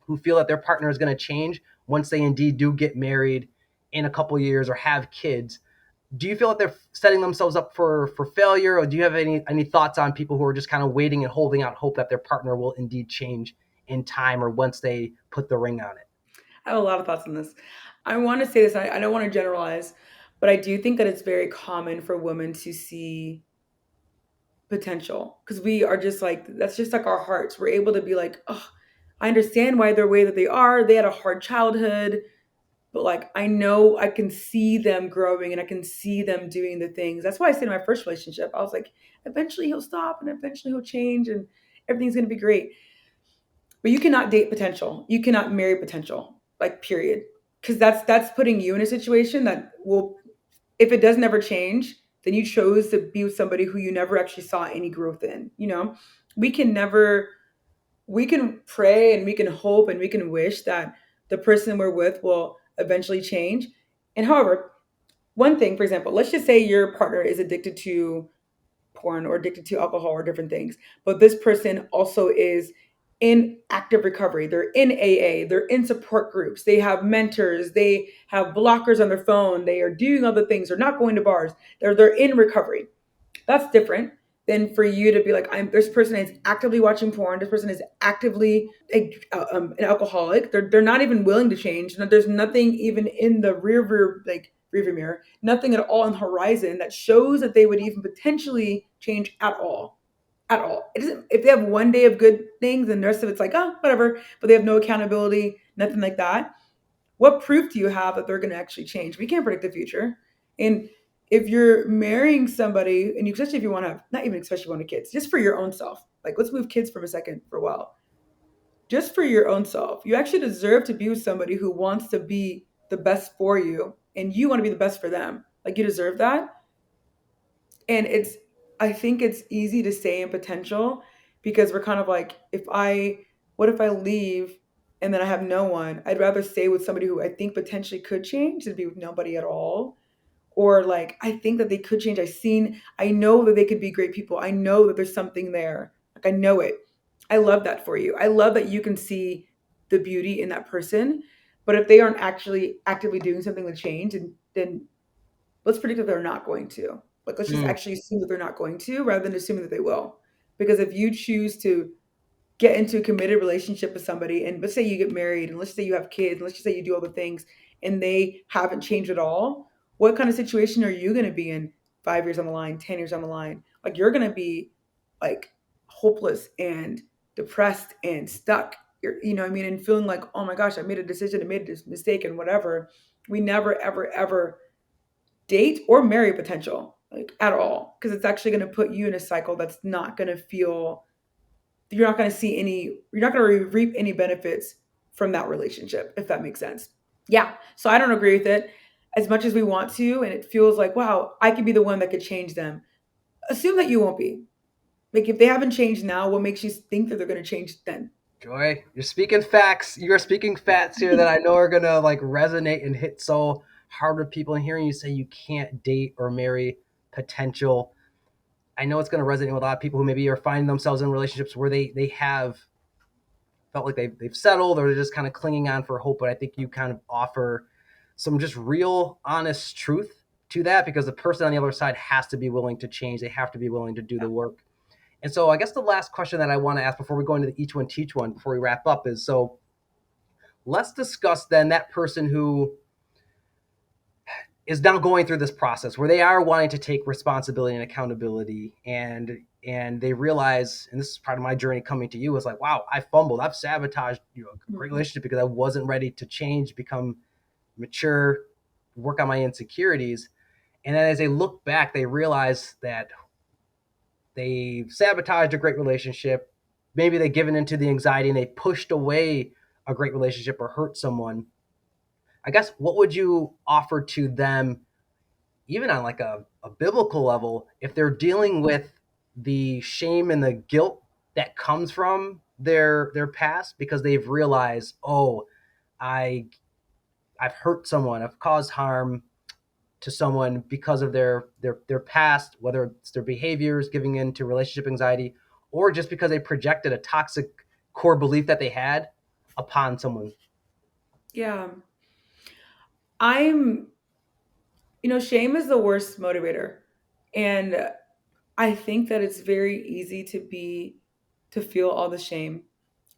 who feel that their partner is going to change once they indeed do get married in a couple of years or have kids? Do you feel that they're setting themselves up for failure, or do you have any thoughts on people who are just kind of waiting and holding out hope that their partner will indeed change in time or once they put the ring on it? I have a lot of thoughts on this. I want to say this, I don't want to generalize, But I do think that it's very common for women to see potential because we are just like, that's just like our hearts. We're able to be like, oh, I understand why they're the way that they are. They had a hard childhood, but like I know I can see them growing and I can see them doing the things. That's why I said in my first relationship, I was like, eventually he'll stop and eventually he'll change and everything's gonna be great. But you cannot date potential. You cannot marry potential, like period. Because that's putting you in a situation that will, if it does never change, then you chose to be with somebody who you never actually saw any growth in. You know, we can never, we can pray and we can hope and we can wish that the person we're with will eventually change. And however, one thing, for example, let's just say your partner is addicted to porn or addicted to alcohol or different things, but this person also is in active recovery. They're in AA, they're in support groups, they have mentors, they have blockers on their phone, they are doing other things, they're not going to bars, they're in recovery. That's different than for you to be like, I'm this person is actively watching porn. This person is actively an alcoholic. They're not even willing to change. There's nothing even in the rearview mirror, nothing at all on the horizon that shows that they would even potentially change at all. At all. It doesn't, if they have one day of good things and the rest of it's like, oh, whatever, but they have no accountability, nothing like that. What proof do you have that they're going to actually change? We can't predict the future. And if you're marrying somebody, and especially if you want to have, not even especially if you want to have kids, just for your own self, like let's move kids from a second for a while, just for your own self, you actually deserve to be with somebody who wants to be the best for you and you want to be the best for them. Like you deserve that. And it's, I think it's easy to stay in potential because we're kind of like, what if I leave and then I have no one? I'd rather stay with somebody who I think potentially could change than be with nobody at all. Or like, I think that they could change. I know that they could be great people. I know that there's something there. Like, I know it. I love that for you. I love that you can see the beauty in that person. But if they aren't actually actively doing something to change, and then let's predict that they're not going to. Like, let's just Mm. actually assume that they're not going to rather than assuming that they will. Because if you choose to get into a committed relationship with somebody, and let's say you get married, and let's say you have kids, and let's just say you do all the things, and they haven't changed at all, what kind of situation are you going to be in 5 years on the line, 10 years on the line? Like, you're going to be like hopeless and depressed and stuck. You know what I mean? And feeling like, oh my gosh, I made a decision, I made this mistake, and whatever. We never, ever, ever date or marry potential, like at all, because it's actually going to put you in a cycle that's not going to feel, you're not going to see any, you're not going to reap any benefits from that relationship, if that makes sense. Yeah. So I don't agree with it as much as we want to. And it feels like, wow, I could be the one that could change them. Assume that you won't be. Like, if they haven't changed now, what makes you think that they're going to change then? Joy, you're speaking facts. You're speaking facts here that I know are gonna like resonate and hit so hard with people. And hearing you say you can't date or marry potential, I know it's gonna resonate with a lot of people who maybe are finding themselves in relationships where they have felt like they've settled or they're just kind of clinging on for hope. But I think you kind of offer some just real, honest truth to that because the person on the other side has to be willing to change. They have to be willing to do the work. And so I guess the last question that I want to ask before we go into the each one teach one, before we wrap up, is so let's discuss then that person who is now going through this process where they are wanting to take responsibility and accountability and they realize, and this is part of my journey coming to you, is like, wow, I fumbled, I've sabotaged a great relationship because I wasn't ready to change, become mature, work on my insecurities. And then as they look back, they realize that they sabotaged a great relationship. Maybe they've given into the anxiety and they pushed away a great relationship or hurt someone. I guess what would you offer to them, even on like a biblical level, if they're dealing with the shame and the guilt that comes from their past because they've realized, oh, I I've hurt someone, I've caused harm to someone because of their past, whether it's their behaviors, giving in to relationship anxiety, or just because they projected a toxic core belief that they had upon someone. Yeah. I'm, shame is the worst motivator. And I think that it's very easy to feel all the shame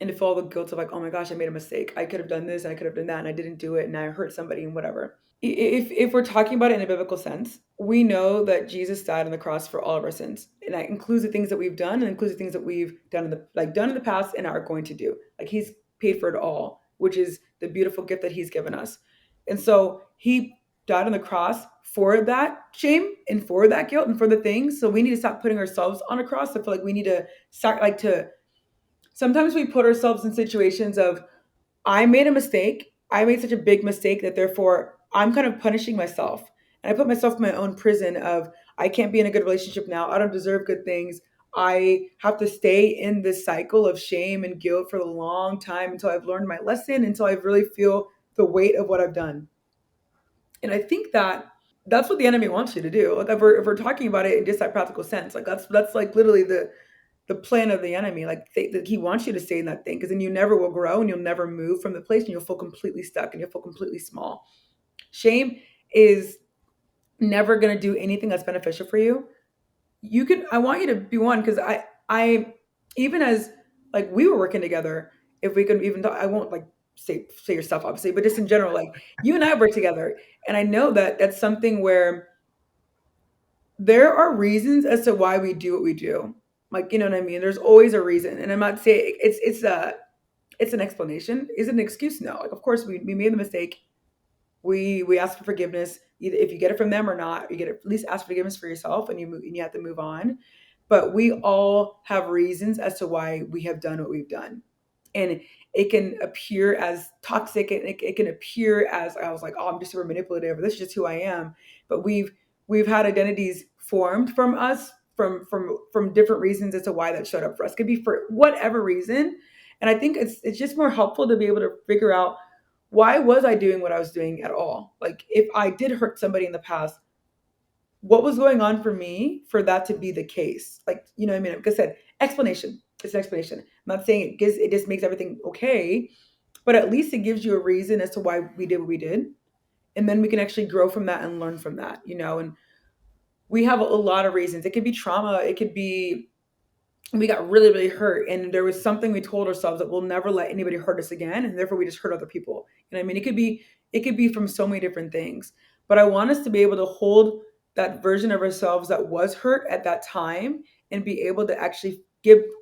and to feel all the guilt of like, oh my gosh, I made a mistake. I could have done this, I could have done that, and I didn't do it, and I hurt somebody and whatever. if we're talking about it in a biblical sense, we know that Jesus died on the cross for all of our sins, and that includes the things that we've done, and includes the things that we've done in the done in the past and are going to do. Like He's paid for it all, which is the beautiful gift that He's given us. And so He died on the cross for that shame and for that guilt and for the things. So we need to stop putting ourselves on a cross. I feel like we need to start to. Sometimes we put ourselves in situations of, I made a mistake. I made such a big mistake that therefore I'm kind of punishing myself. And I put myself in my own prison of, I can't be in a good relationship now. I don't deserve good things. I have to stay in this cycle of shame and guilt for a long time until I've learned my lesson, until I really feel the weight of what I've done. And I think that that's what the enemy wants you to do. Like if we're talking about it in just that practical sense, like that's like literally the plan of the enemy. Like he wants you to stay in that thing because then you never will grow and you'll never move from the place and you'll feel completely stuck and you'll feel completely small. Shame is never going to do anything that's beneficial for you. I want you to be one because even as like we were working together, if we could even talk, I won't like say your stuff obviously, but just in general, like you and I work together, and I know that that's something where there are reasons as to why we do what we do. Like, you know what I mean? There's always a reason. And I'm not saying it's an explanation. Is it an excuse? No. Like of course we made the mistake. We ask for forgiveness. Either if you get it from them or not, you get at least ask forgiveness for yourself and you have to move on. But we all have reasons as to why we have done what we've done. And it can appear as toxic and it can appear as I was like, oh, I'm just super manipulative, or this is just who I am. But we've had identities formed from us from different reasons as to why that showed up for us. It could be for whatever reason. And I think it's just more helpful to be able to figure out, why was I doing what I was doing at all? Like if I did hurt somebody in the past, what was going on for me for that to be the case? Like, you know what I mean? Like I said, explanation. It's an explanation. I'm not saying it just makes everything okay, but at least it gives you a reason as to why we did what we did. And then we can actually grow from that and learn from that, and we have a lot of reasons. It could be trauma, it could be we got really, really hurt. And there was something we told ourselves that we'll never let anybody hurt us again. And therefore we just hurt other people. And I mean, it could be from so many different things. But I want us to be able to hold that version of ourselves that was hurt at that time and be able to actually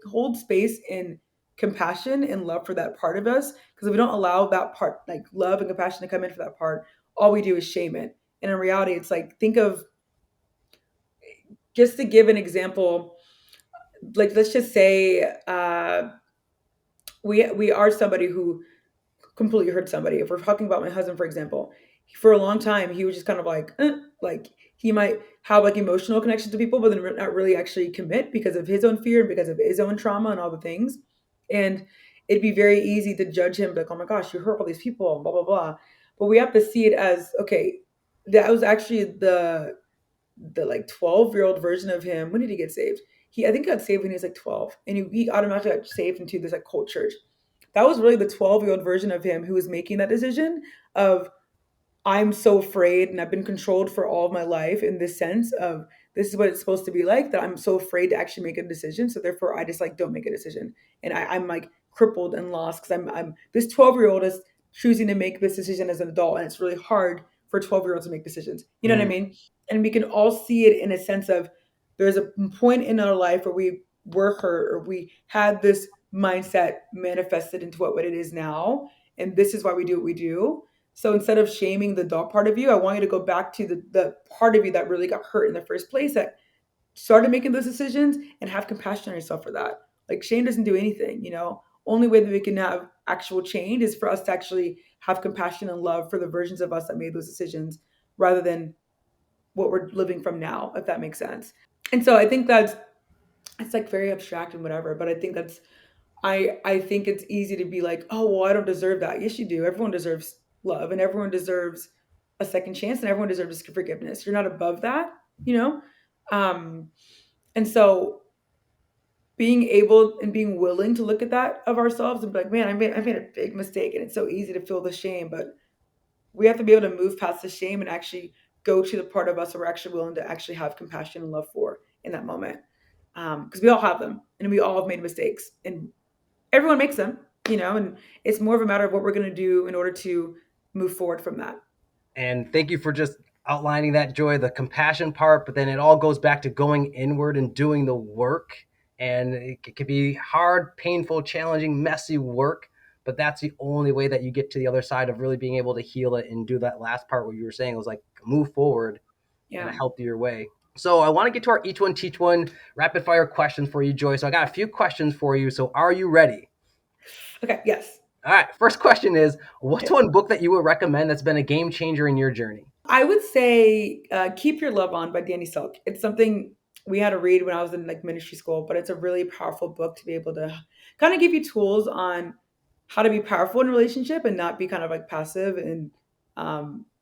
hold space and compassion and love for that part of us. Because if we don't allow that part, like love and compassion to come in for that part, all we do is shame it. And in reality, it's like, think of, just to give an example, like let's just say we are somebody who completely hurt somebody. If we're talking about my husband, for example, for a long time he was just kind of like he might have like emotional connections to people, but then not really actually commit because of his own fear and because of his own trauma and all the things. And it'd be very easy to judge him, like, oh my gosh, you hurt all these people, blah blah blah. But we have to see it as, okay, that was actually the like 12-year-old version of him. When did he get saved? I think he got saved when he was like 12, and he automatically got saved into this like cult church. That was really the 12-year-old version of him who was making that decision of, I'm so afraid and I've been controlled for all of my life in this sense of, this is what it's supposed to be like, that I'm so afraid to actually make a decision. So therefore I just like don't make a decision. And I'm like crippled and lost because I'm this 12-year-old is choosing to make this decision as an adult. And it's really hard for 12-year-olds to make decisions. You know what I Mm, mean? And we can all see it in a sense of, there's a point in our life where we were hurt or we had this mindset manifested into what it is now. And this is why we do what we do. So instead of shaming the dog part of you, I want you to go back to the part of you that really got hurt in the first place, that started making those decisions, and have compassion on yourself for that. Like shame doesn't do anything. Only way that we can have actual change is for us to actually have compassion and love for the versions of us that made those decisions rather than what we're living from now, if that makes sense. And so I think that's, it's like very abstract and whatever, but I think that's, I think it's easy to be like, oh well, I don't deserve that. Yes, you do. Everyone deserves love, and everyone deserves a second chance, and everyone deserves forgiveness. You're not above that, you know. Um, and so being able and being willing to look at that of ourselves and be like, man, I made a big mistake, and it's so easy to feel the shame, but we have to be able to move past the shame and actually go to the part of us that we're actually willing to actually have compassion and love for in that moment. Because we all have them, and we all have made mistakes, and everyone makes them, and it's more of a matter of what we're going to do in order to move forward from that. And thank you for just outlining that, Joy, the compassion part, but then it all goes back to going inward and doing the work. And it can be hard, painful, challenging, messy work, but that's the only way that you get to the other side of really being able to heal it and do that last part. What you were saying was like move forward in a Yeah. healthier way. So I want to get to our each one teach one rapid fire questions for you, Joy. So I got a few questions for you. So are you ready? Okay. Yes. All right. First question is, what's one book that you would recommend that's been a game changer in your journey? I would say "Keep Your Love On" by Danny Silk. It's something we had to read when I was in like ministry school, but it's a really powerful book to be able to kind of give you tools on how to be powerful in a relationship and not be kind of like passive and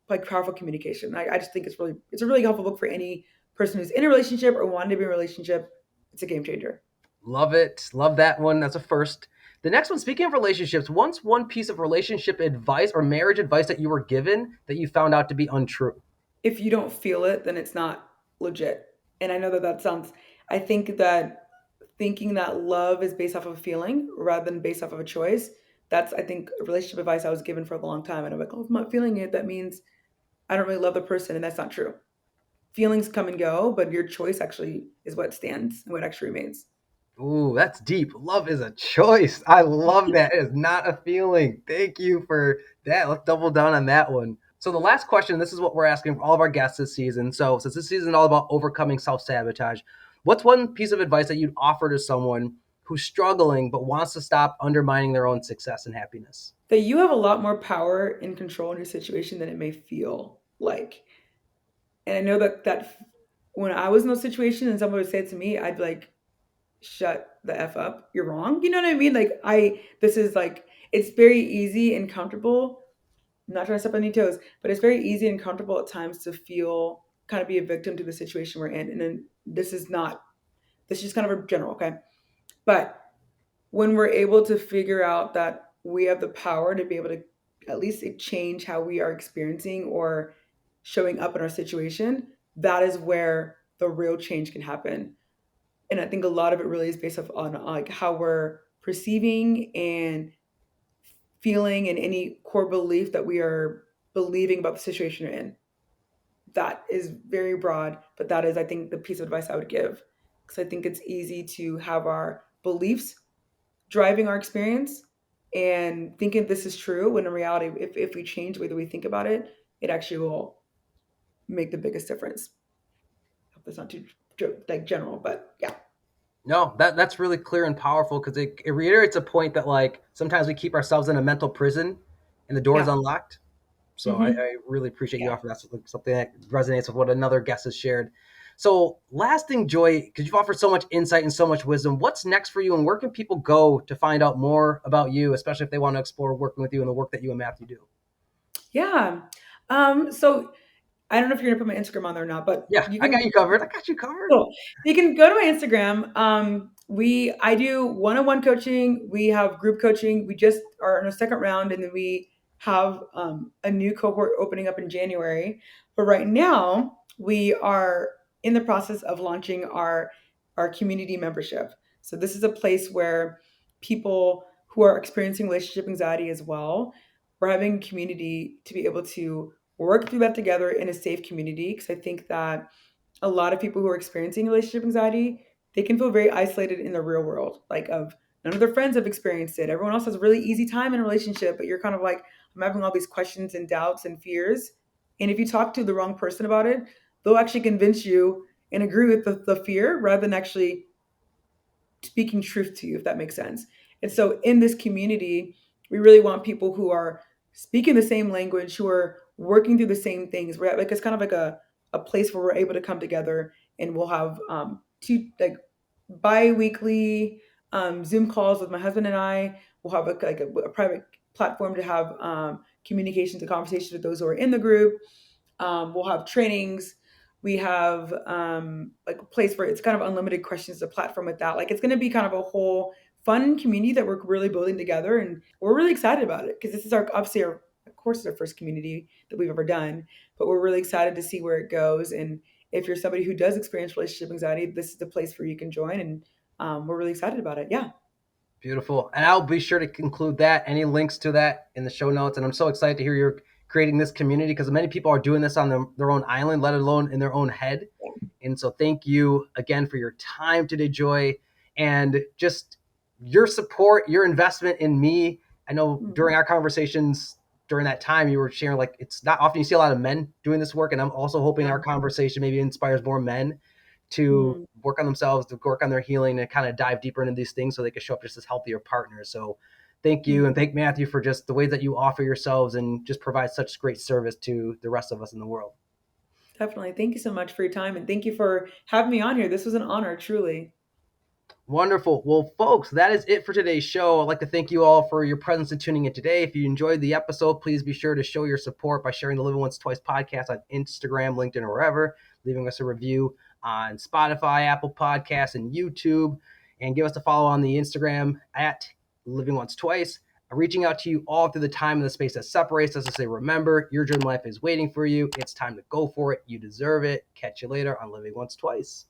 like powerful communication. I just think it's a really helpful book for any person who's in a relationship or wanting to be in a relationship. It's a game changer. Love it. Love that one. That's a first. The next one, speaking of relationships, what's one piece of relationship advice or marriage advice that you were given that you found out to be untrue? If you don't feel it, then it's not legit. And I know that that sounds, I think that thinking that love is based off of a feeling rather than based off of a choice, that's, I think, relationship advice I was given for a long time. And I'm like, oh, if I'm not feeling it, that means I don't really love the person. And that's not true. Feelings come and go, but your choice actually is what stands and what actually remains. Ooh, that's deep. Love is a choice. I love that. It is not a feeling. Thank you for that. Let's double down on that one. So the last question, this is what we're asking for all of our guests this season. So since this season is all about overcoming self-sabotage, what's one piece of advice that you'd offer to someone who's struggling but wants to stop undermining their own success and happiness? That you have a lot more power and control in your situation than it may feel like. And I know that when I was in those situations and someone would say it to me, I'd be like, shut the F up. You're wrong. You know what I mean? Like this is like, it's very easy and comfortable. I'm not trying to step on any toes, but it's very easy and comfortable at times to feel kind of be a victim to the situation we're in. And then this is just kind of a general, okay? But when we're able to figure out that we have the power to be able to at least change how we are experiencing or showing up in our situation, that is where the real change can happen. And I think a lot of it really is based off on like how we're perceiving and feeling and any core belief that we are believing about the situation you're in. That is very broad, but that is, I think, the piece of advice I would give. Because I think it's easy to have our beliefs driving our experience and thinking this is true when in reality, if we change the way that we think about it, it actually will make the biggest difference. I hope that's not too like general, but yeah. No, that's really clear and powerful because it reiterates a point that like sometimes we keep ourselves in a mental prison and the door is Yeah. unlocked. So Hmm. I really appreciate you Yeah. offering that's something that resonates with what another guest has shared. So last thing, Joy, because you've offered so much insight and so much wisdom, what's next for you and where can people go to find out more about you, especially if they want to explore working with you and the work that you and Matthew do? Yeah. So I don't know if you're gonna put my Instagram on there or not, but Yeah, you I got can. you covered. I got you covered. Cool. You can go to my Instagram. I do one-on-one coaching. We have group coaching. We just are in a second round, and then we have a new cohort opening up in January. But right now, we are in the process of launching our community membership. So this is a place where people who are experiencing relationship anxiety as well, we're having a community to be able to work through that together in a safe community. Because I think that a lot of people who are experiencing relationship anxiety, they can feel very isolated in the real world. Like of none of their friends have experienced it. Everyone else has a really easy time in a relationship, but you're kind of like, I'm having all these questions and doubts and fears. And if you talk to the wrong person about it, they'll actually convince you and agree with the fear rather than actually speaking truth to you, if that makes sense. And so in this community, we really want people who are speaking the same language, who are working through the same things. We're like it's kind of like a place where we're able to come together and we'll have two like bi-weekly Zoom calls with my husband and I. We'll have a private platform to have communications and conversations with those who are in the group. We'll have trainings. We have like a place where it's kind of unlimited questions, a platform with that. Like it's going to be kind of a whole fun community that we're really building together, and we're really excited about it because this is our obviously our of course it's our first community that we've ever done, but we're really excited to see where it goes. And if you're somebody who does experience relationship anxiety, this is the place where you can join, and we're really excited about it. Yeah. Beautiful. And I'll be sure to include that, any links to that in the show notes. And I'm so excited to hear your creating this community, because many people are doing this on their own island, let alone in their own head. And so thank you again for your time today, Joy, and just your support, your investment in me. I know during our conversations during that time, you were sharing, like, it's not often you see a lot of men doing this work. And I'm also hoping our conversation maybe inspires more men to work on themselves, to work on their healing, and kind of dive deeper into these things so they can show up just as healthier partners. So thank you. And thank Matthew for just the way that you offer yourselves and just provide such great service to the rest of us in the world. Definitely. Thank you so much for your time. And thank you for having me on here. This was an honor, truly. Wonderful. Well, folks, that is it for today's show. I'd like to thank you all for your presence and tuning in today. If you enjoyed the episode, please be sure to show your support by sharing the Living Once Twice podcast on Instagram, LinkedIn, or wherever, leaving us a review on Spotify, Apple Podcasts, and YouTube, and give us a follow on the Instagram at Living Once Twice. I'm reaching out to you all through the time and the space that separates us to say, remember, your dream life is waiting for you. It's time to go for it. You deserve it. Catch you later on Living Once Twice.